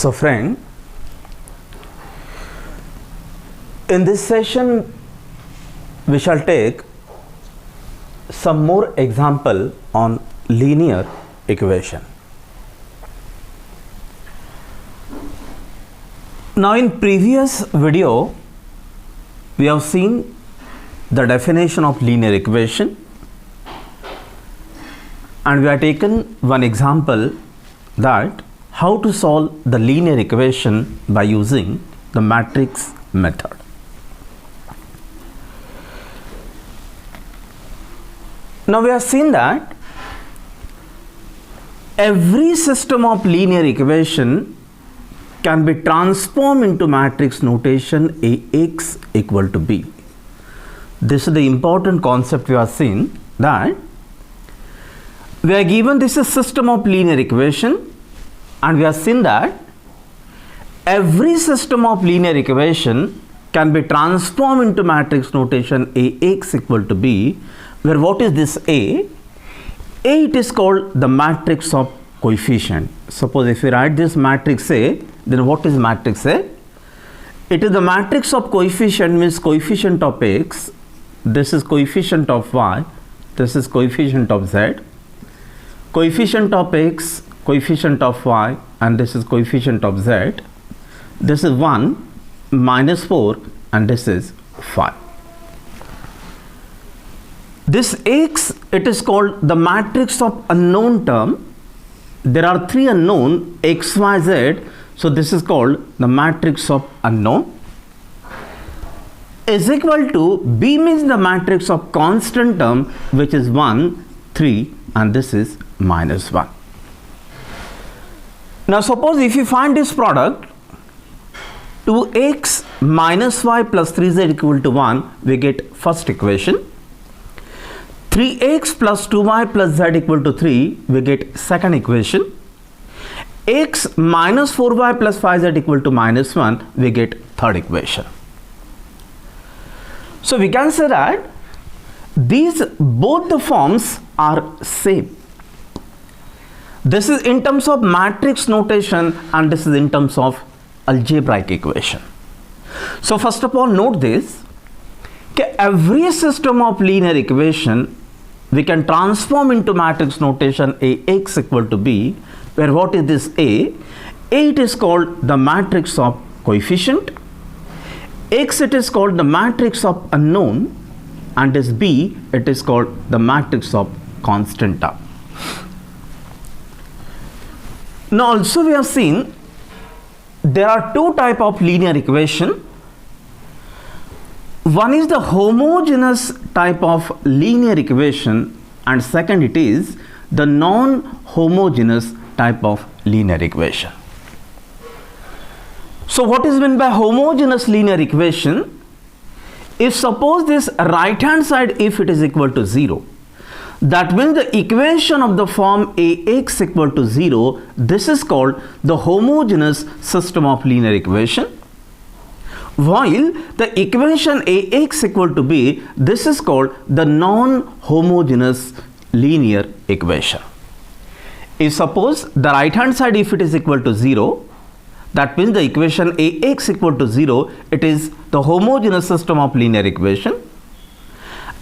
So friend, in this session we shall take some more example on linear equation. Now in previous video we have seen the definition of linear equation and we have taken one example that how to solve the linear equation by using the matrix method. Now we have seen that every system of linear equation can be transformed into matrix notation Ax equal to B. This is the important concept we have seen, that we are given this is system of linear equation and we have seen that every system of linear equation can be transformed into matrix notation Ax equal to B, where what is this A? A, it is called the matrix of coefficient. Suppose if we write this matrix A, then what is matrix A? It is the matrix of coefficient, means coefficient of X, this is coefficient of Y, this is coefficient of Z, coefficient of X, coefficient of Y, and this is coefficient of Z. This is 1, minus 4, and this is 5. This X, it is called the matrix of unknown term. There are three unknown, X, Y, Z. So this is called the matrix of unknown. Is equal to B, means the matrix of constant term, which is 1, 3, and this is minus 1. Now suppose if you find this product, 2x minus y plus 3z equal to 1, we get first equation. 3x plus 2y plus z equal to 3, we get second equation. X minus 4y plus 5z equal to minus 1, we get third equation. So we can say that these both the forms are same. This is in terms of matrix notation and this is in terms of algebraic equation. So first of all, note this, that every system of linear equation we can transform into matrix notation Ax equal to B, where what is this A? A, it is called the matrix of coefficient. X, it is called the matrix of unknown, and this B, it is called the matrix of constant term. Now also we have seen there are two types of linear equation. One is the homogeneous type of linear equation and second it is the non-homogeneous type of linear equation. So what is meant by homogeneous linear equation? If suppose this right hand side, if it is equal to 0, that means the equation of the form Ax equal to 0, this is called the homogeneous system of linear equation. While the equation Ax equal to B, this is called the non-homogeneous linear equation. If suppose the right hand side, if it is equal to 0, that means the equation Ax equal to 0, it is the homogeneous system of linear equation.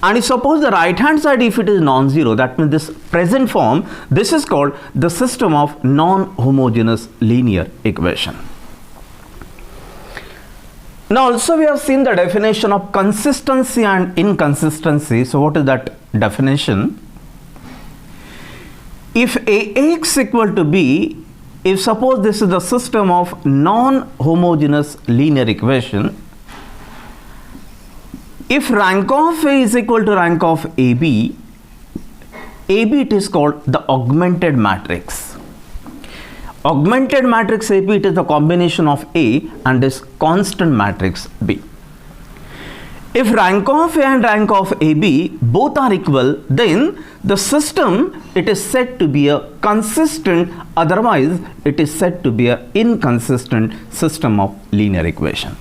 And if suppose the right hand side, if it is non-zero, that means this present form, this is called the system of non-homogeneous linear equation. Now also we have seen the definition of consistency and inconsistency. So what is that definition? If Ax equal to B, if suppose this is the system of non-homogeneous linear equation, if rank of A is equal to rank of AB, AB it is called the augmented matrix. Augmented matrix AB, it is the combination of A and this constant matrix B. If rank of A and rank of AB both are equal, then the system, it is said to be a consistent, otherwise it is said to be an inconsistent system of linear equation.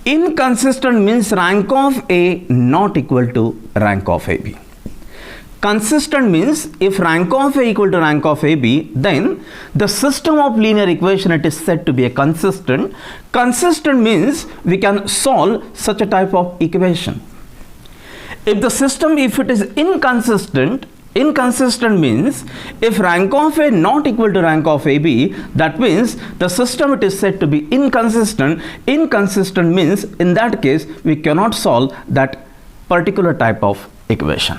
Inconsistent means rank of A not equal to rank of AB. Consistent means if rank of A equal to rank of AB, then the system of linear equation it is said to be a consistent. Consistent means we can solve such a type of equation. If the system, if it is inconsistent, inconsistent means if rank of A not equal to rank of AB, that means the system it is said to be inconsistent. Inconsistent means in that case we cannot solve that particular type of equation.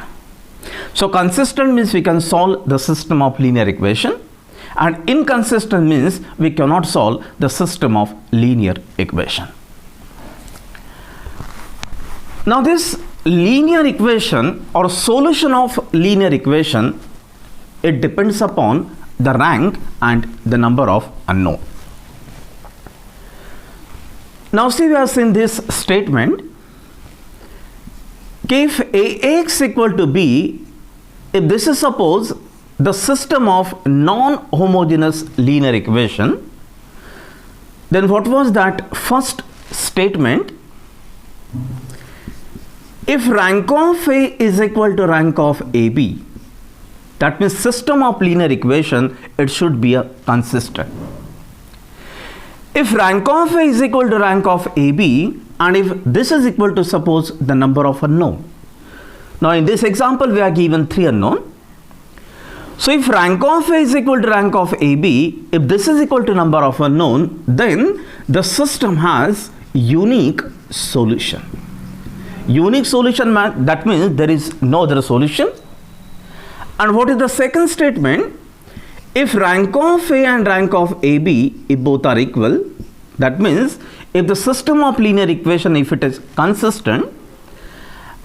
So consistent means we can solve the system of linear equation, and inconsistent means we cannot solve the system of linear equation. Now this linear equation or solution of linear equation, it depends upon the rank and the number of unknown. Now see, we have seen this statement. If Ax equal to B, if this is suppose the system of non-homogeneous linear equation, then what was that first statement? If rank of A is equal to rank of AB, that means system of linear equation it should be a consistent. If rank of A is equal to rank of AB, and if this is equal to suppose the number of unknown. Now in this example we are given 3 unknown. So if rank of A is equal to rank of AB, if this is equal to number of unknown, then the system has unique solution. Unique solution, that means there is no other solution. And what is the second statement? If rank of A and rank of AB, if both are equal, that means if the system of linear equation, if it is consistent,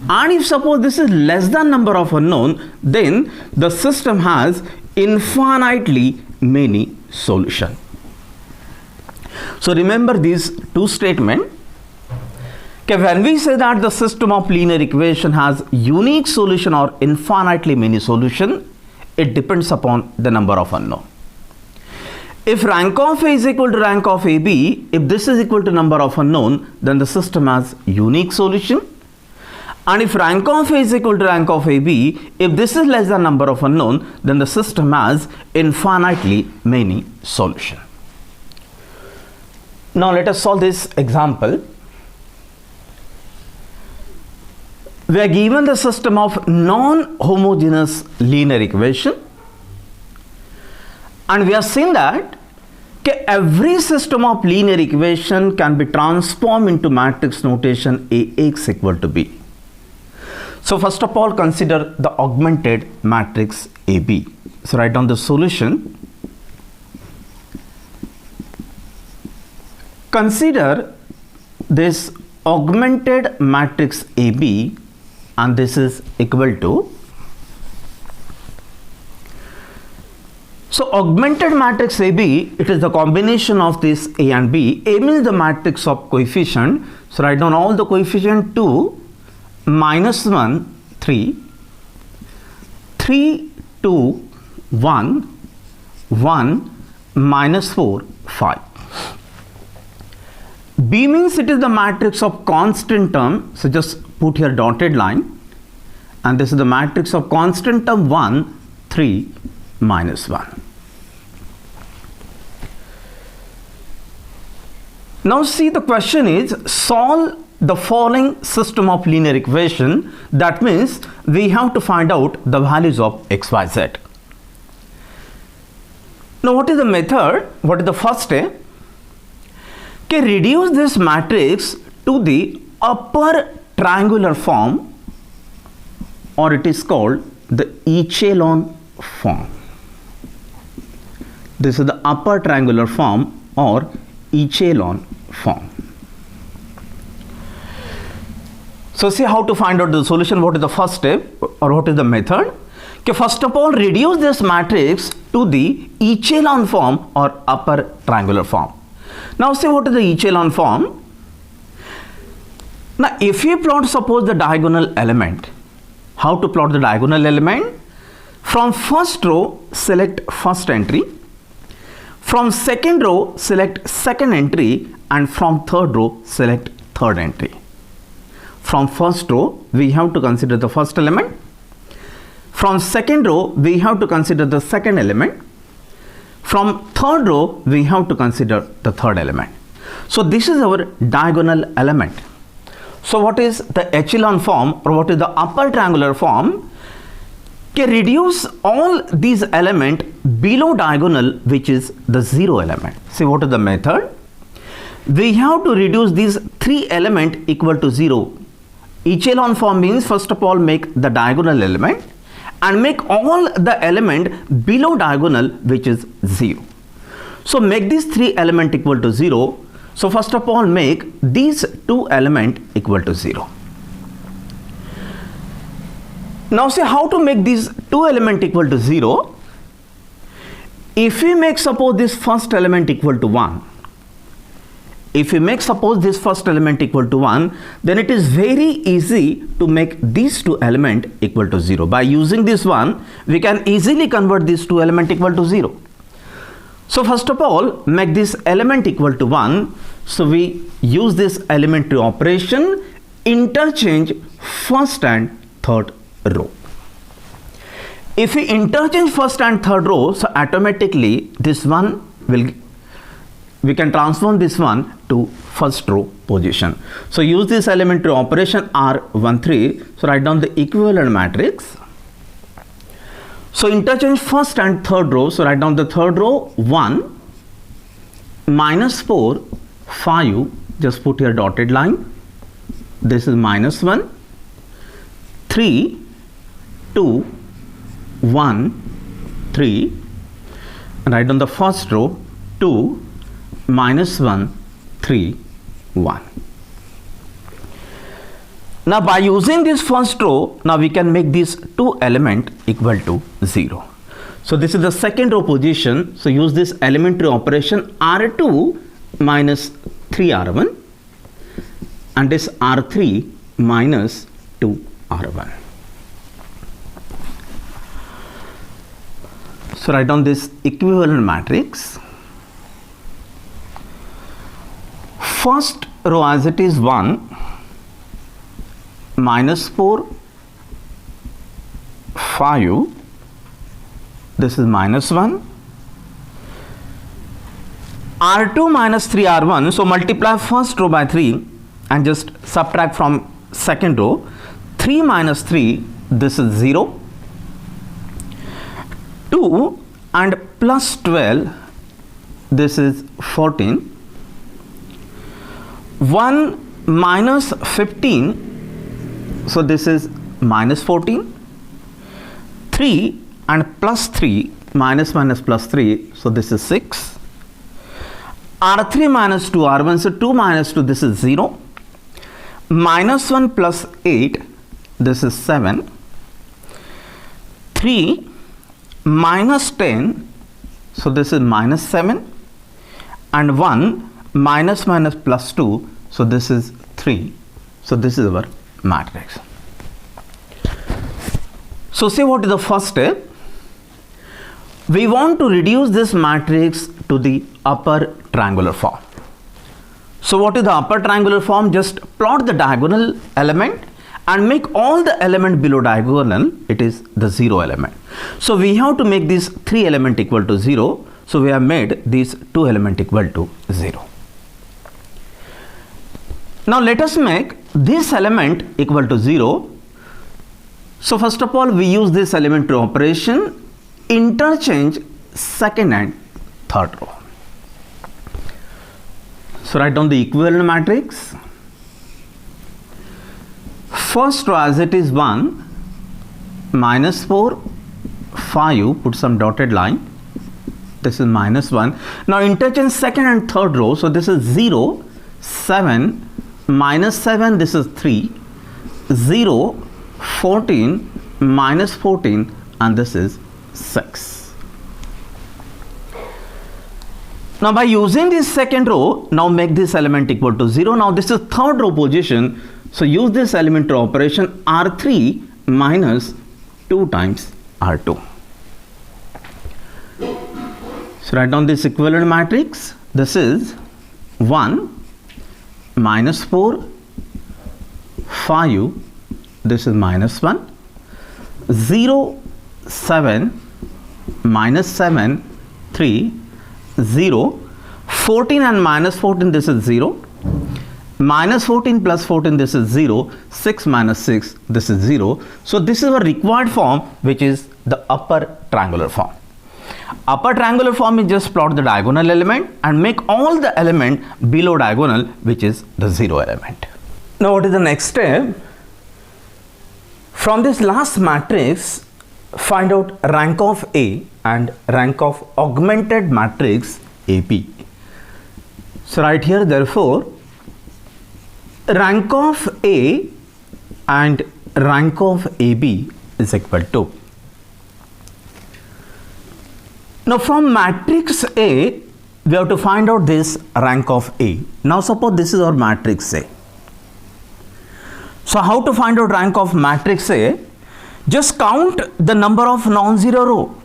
and if suppose this is less than number of unknown, then the system has infinitely many solutions. So remember these two statements. Okay, when we say that the system of linear equation has unique solution or infinitely many solution, it depends upon the number of unknown. If rank of A is equal to rank of AB, if this is equal to number of unknown, then the system has unique solution. And if rank of A is equal to rank of AB, if this is less than number of unknown, then the system has infinitely many solution. Now let us solve this example. We are given the system of non-homogeneous linear equation, and we have seen that every system of linear equation can be transformed into matrix notation Ax equal to B. So first of all, consider the augmented matrix AB. So write down the solution. Consider this augmented matrix AB, and this is equal to, so augmented matrix AB, it is the combination of this A and B. A means the matrix of coefficient. So write down all the coefficient 2, -1, 3, 3, 2, 1, 1, -4, 5. B means it is the matrix of constant term, so just put here dotted line, and this is the matrix of constant term 1, 3, -1. Now see, the question is solve the following system of linear equation. That means we have to find out the values of x, y, z. Now what is the method? What is the first step? Okay, reduce this matrix to the upper triangular form, or it is called the echelon form. This is the upper triangular form or echelon form. So see how to find out the solution. What is the first step or what is the method? Okay, first of all, reduce this matrix to the echelon form or upper triangular form. Now see what is the echelon form. Now if you plot suppose the diagonal element, how to plot the diagonal element? From first row select first entry, from second row select second entry, and from third row select third entry. From first row we have to consider the first element, From second row, we have to consider the second element. From third row, we have to consider the third element. So this is our diagonal element. So what is the echelon form, or what is the upper triangular form? Okay, reduce all these elements below diagonal, which is the 0 element. See, what is the method? We have to reduce these 3 elements equal to 0. Echelon form means, first of all, make the diagonal element and make all the element below diagonal, which is 0. So make these 3 elements equal to 0. So first of all, make these 2 elements equal to 0. Now see how to make these 2 elements equal to 0. If we make suppose this first element equal to 1, if we make suppose this first element equal to 1, then it is very easy to make these 2 elements equal to 0. By using this one, we can easily convert these 2 elements equal to 0. So first of all, make this element equal to 1. So we use this elementary operation, interchange first and third row. If we interchange first and third row, so automatically this one will, we can transform this one to first row position. So use this elementary operation R13. So write down the equivalent matrix. So interchange first and third row. So write down the third row, 1, minus 4, 5, just put here dotted line. This is minus 1, 3, 2, 1, 3. And write down the first row, 2, minus 1, 3, 1. Now by using this first row, now we can make these 2 elements equal to 0. So this is the second row position. So use this elementary operation R2 minus 3R1 and this R3 minus 2R1. So write down this equivalent matrix. First row as it is 1, minus 4, 5, this is minus 1, R2 minus 3R1, so multiply first row by 3 and just subtract from second row, 3 minus 3, this is 0, 2 and plus 12, this is 14, 1 minus 15, so this is minus 14, 3 and plus 3, minus plus 3, so this is 6, R3 minus 2 R1, so 2 minus 2, this is 0, minus 1 plus 8, this is 7, 3 minus 10, so this is minus 7, and 1 minus plus 2, so this is 3. So this is our matrix. So see what is the first step. We want to reduce this matrix to the upper triangular form. So what is the upper triangular form? Just plot the diagonal element and make all the element below diagonal, it is the 0 element. So we have to make these 3 element equal to 0. So we have made these 2 element equal to 0. Now let us make this element equal to 0. So first of all, we use this elementary operation, interchange second and third row. So write down the equivalent matrix. First row as it is 1, minus 4, 5, put some dotted line. This is minus 1. Now interchange second and third row. So this is 0, 7, minus 7, this is 3, 0, 14, minus 14, and this is 6. Now by using this second row, now make this element equal to 0. Now this is third row position. So use this elementary operation R3 minus 2 times R2. So write down this equivalent matrix. This is 1, minus 4, 5, this is minus 1, 0, 7 minus 7, 3, 0. 14 and minus 14, this is 0. Minus 14 plus 14, this is 0. 6 minus 6, this is 0. So this is our required form, which is the upper triangular form. Upper triangular form is just plot the diagonal element and make all the element below diagonal, which is the 0 element. Now what is the next step? From this last matrix, find out rank of A and rank of augmented matrix AP. So right here, therefore, rank of A and rank of AB is equal to. Now from matrix A, we have to find out this rank of A. Now suppose this is our matrix A. So how to find out rank of matrix A? Just count the number of non-zero row.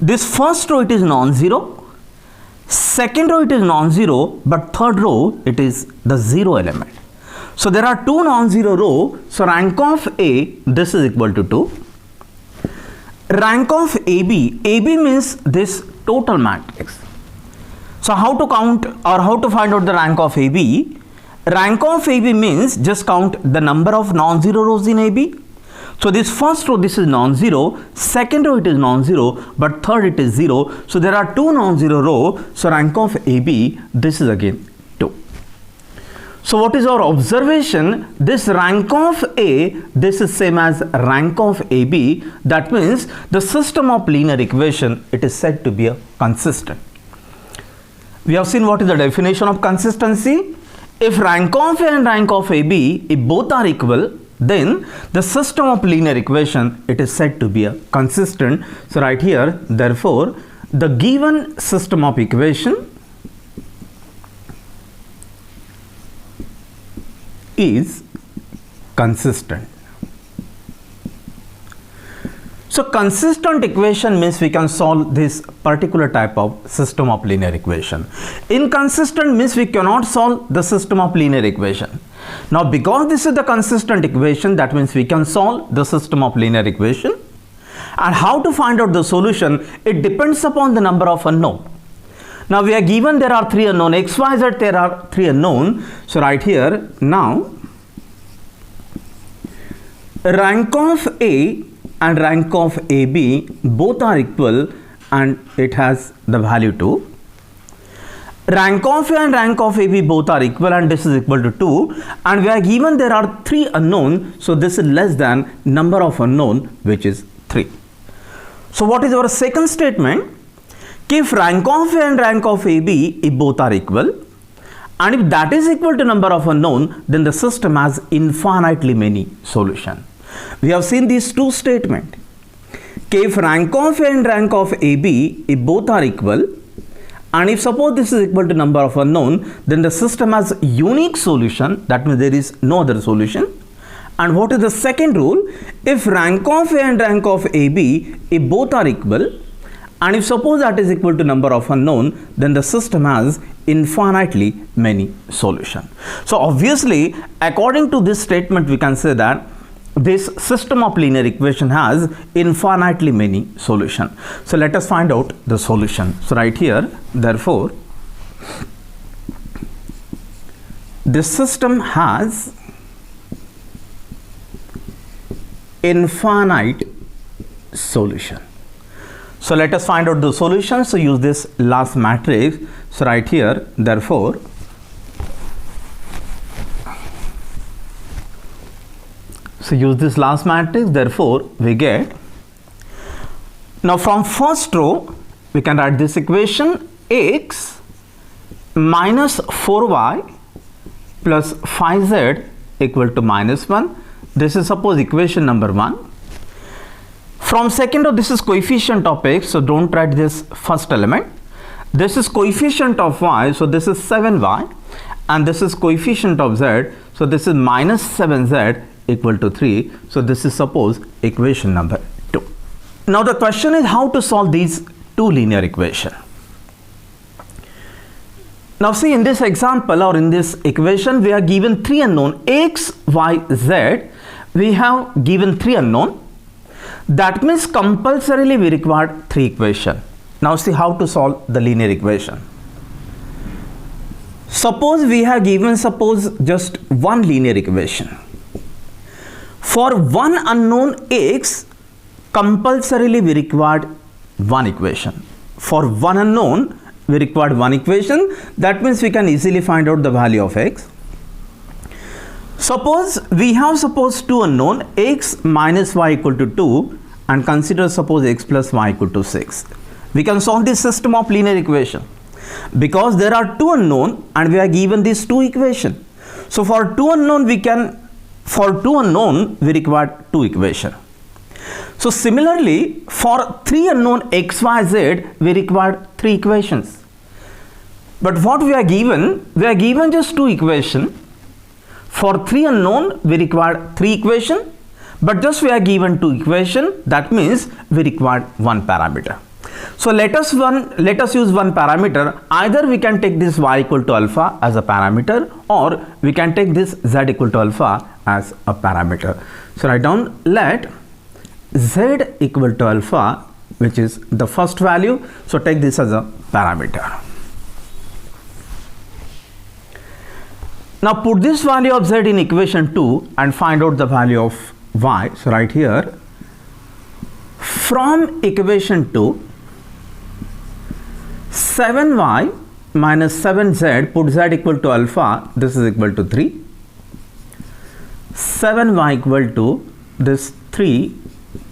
This first row, it is non-zero. Second row, it is non-zero, but third row, it is the 0 element. So there are two non-zero row. So rank of A, this is equal to 2. Rank of AB, AB means this total matrix. So how to count or how to find out the rank of AB? Rank of AB means just count the number of non-zero rows in AB. So this first row, this is non-zero, second row it is non-zero, but third it is 0. So there are two non-zero row. So rank of AB, this is again 2. So what is our observation? This rank of A, this is same as rank of AB. That means the system of linear equation, it is said to be a consistent. We have seen what is the definition of consistency. If rank of A and rank of AB, if both are equal, then the system of linear equation, it is said to be a consistent. So right here, therefore, the given system of equation is consistent. So consistent equation means we can solve this particular type of system of linear equation. Inconsistent means we cannot solve the system of linear equation. Now because this is the consistent equation, that means we can solve the system of linear equation. And how to find out the solution? It depends upon the number of unknown. Now we are given there are 3 unknown, x, y, z, there are 3 unknown. So right here, now rank of A and rank of AB both are equal and it has the value 2. Rank of A and rank of AB both are equal and this is equal to 2, and we are given there are 3 unknown, so this is less than number of unknown, which is 3. So what is our second statement? If rank of A and rank of AB, if both are equal, and if that is equal to number of unknown, then the system has infinitely many solutions. We have seen these two statements. If rank of A and rank of AB, if both are equal, and if suppose this is equal to number of unknown, then the system has unique solution. That means there is no other solution. And what is the second rule? If rank of A and rank of AB, if both are equal, and if suppose that is equal to number of unknown, then the system has infinitely many solutions. So obviously, according to this statement, we can say that this system of linear equation has infinitely many solutions. So let us find out the solution. So right here, therefore, this system has infinite solution. So let us find out the solution. So use this last matrix. So right here, therefore, so use this last matrix, therefore we get, now from first row we can write this equation, x minus 4y plus 5z equal to minus 1. This is suppose equation number 1. From second row, this is coefficient of x, so don't write this first element. This is coefficient of y, so this is 7y, and this is coefficient of z, so this is minus 7z equal to 3. So this is suppose equation number 2. Now the question is how to solve these two linear equations. Now see, in this example or in this equation, we are given 3 unknown, x, y, z. We have given 3 unknown. That means compulsorily we require 3 equations. Now see how to solve the linear equation. Suppose we have given just one linear equation. For one unknown x, compulsorily we required one equation. For one unknown, we required one equation. That means we can easily find out the value of x. Suppose we have two unknown, x minus y equal to 2, and consider suppose x plus y equal to 6. We can solve this system of linear equation because there are two unknown and we are given these two equations. So for two unknown we require two equations. So similarly for 3 unknown x, y, z we require 3 equations. But what we are given just 2 equations. For 3 unknown we require 3 equations, but just we are given 2 equations. That means we require one parameter. So let us use one parameter. Either we can take this y equal to alpha as a parameter, or we can take this z equal to alpha as a parameter. So write down, let z equal to alpha, which is the first value. So take this as a parameter. Now put this value of z in equation 2 and find out the value of y. So right here, from equation 2, 7y minus 7z, put z equal to alpha, this is equal to 3. 7y equal to this 3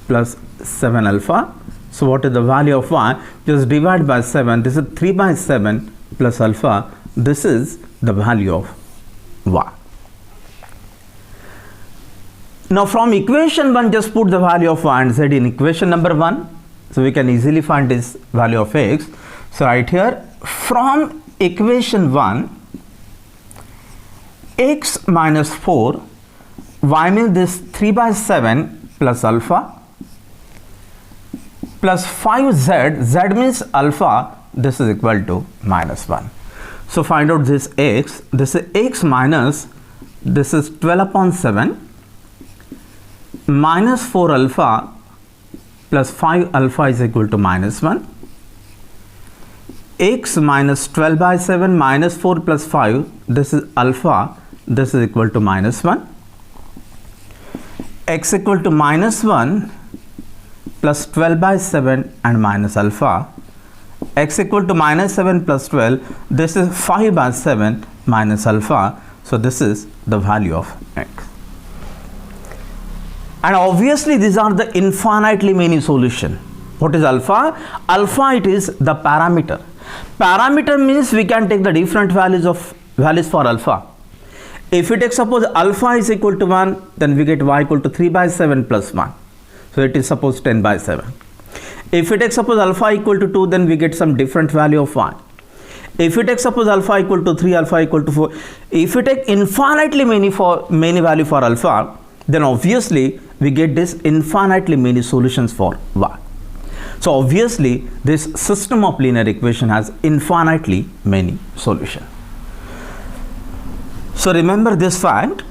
plus 7 alpha. So what is the value of y? Just divide by 7. This is 3 by 7 plus alpha. This is the value of y. Now from equation 1, just put the value of y and z in equation number 1. So we can easily find this value of x. So right here, from equation 1, x minus 4, y means this 3 by 7 plus alpha, plus 5z, z means alpha, this is equal to minus 1. So find out this x is x minus, this is 12 upon 7, minus 4 alpha plus 5 alpha is equal to minus 1. X minus 12 by 7 minus 4 plus 5, this is alpha, this is equal to minus 1. X equal to minus 1 plus 12 by 7 and minus alpha. X equal to minus 7 plus 12, this is 5 by 7 minus alpha. So this is the value of x. And obviously these are the infinitely many solution. What is alpha? Alpha, it is the parameter. Parameter means we can take the different values for alpha. If we take suppose alpha is equal to 1, then we get y equal to 3 by 7 plus 1. So it is suppose 10 by 7. If we take suppose alpha equal to 2, then we get some different value of y. If we take suppose alpha equal to 3, alpha equal to 4, if we take infinitely many value for alpha, then obviously we get this infinitely many solutions for y. So obviously this system of linear equation has infinitely many solutions. So remember this fact.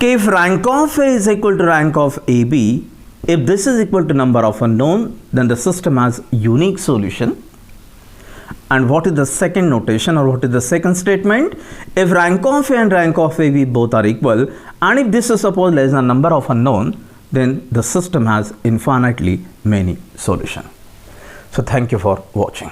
If rank of A is equal to rank of AB, if this is equal to number of unknown, then the system has unique solution. And what is the second notation, or what is the second statement? If rank of A and rank of AB both are equal, and if this is suppose less than number of unknown, then the system has infinitely many solutions. So thank you for watching.